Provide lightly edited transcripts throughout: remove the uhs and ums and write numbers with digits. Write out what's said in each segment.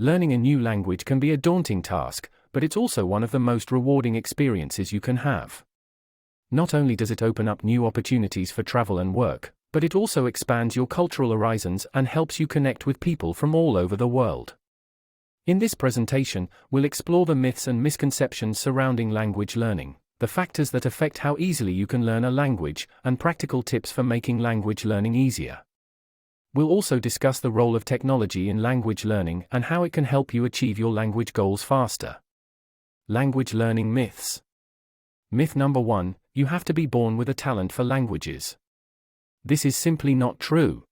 Learning a new language can be a daunting task, but it's also one of the most rewarding experiences you can have. Not only does it open up new opportunities for travel and work, but it also expands your cultural horizons and helps you connect with people from all over the world. In this presentation, we'll explore the myths and misconceptions surrounding language learning, the factors that affect how easily you can learn a language, and practical tips for making language learning easier. We'll also discuss the role of technology in language learning and how it can help you achieve your language goals faster. Language learning myths. Myth number 1, you have to be born with a talent for languages. This is simply not true.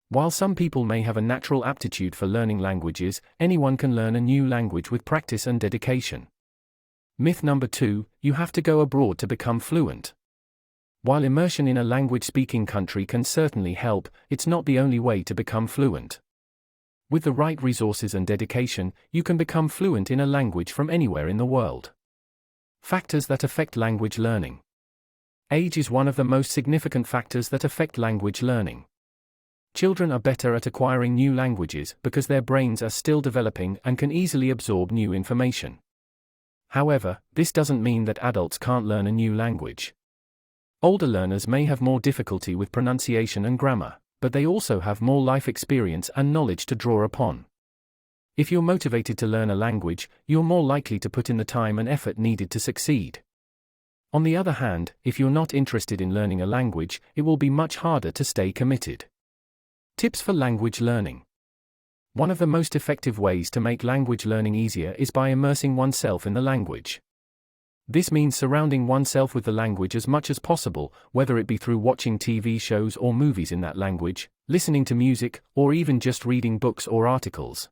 While some people may have a natural aptitude for learning languages, anyone can learn a new language with practice and dedication. Myth number 2, you have to go abroad to become fluent. While immersion in a language-speaking country can certainly help, it's not the only way to become fluent. With the right resources and dedication, you can become fluent in a language from anywhere in the world. Factors that affect language learning. Age is one of the most significant factors that affect language learning. Children are better at acquiring new languages because their brains are still developing and can easily absorb new information. However, this doesn't mean that adults can't learn a new language. Older learners may have more difficulty with pronunciation and grammar, but they also have more life experience and knowledge to draw upon. If you're motivated to learn a language, you're more likely to put in the time and effort needed to succeed. On the other hand, if you're not interested in learning a language, it will be much harder to stay committed. Tips for language learning. One of the most effective ways to make language learning easier is by immersing oneself in the language. This means surrounding oneself with the language as much as possible, whether it be through watching TV shows or movies in that language, listening to music, or even just reading books or articles.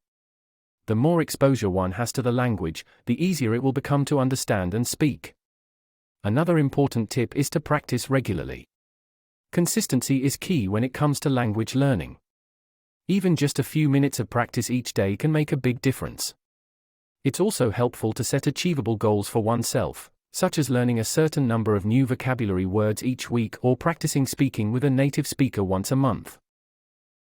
The more exposure one has to the language, the easier it will become to understand and speak. Another important tip is to practice regularly. Consistency is key when it comes to language learning. Even just a few minutes of practice each day can make a big difference. It's also helpful to set achievable goals for oneself, such as learning a certain number of new vocabulary words each week or practicing speaking with a native speaker once a month.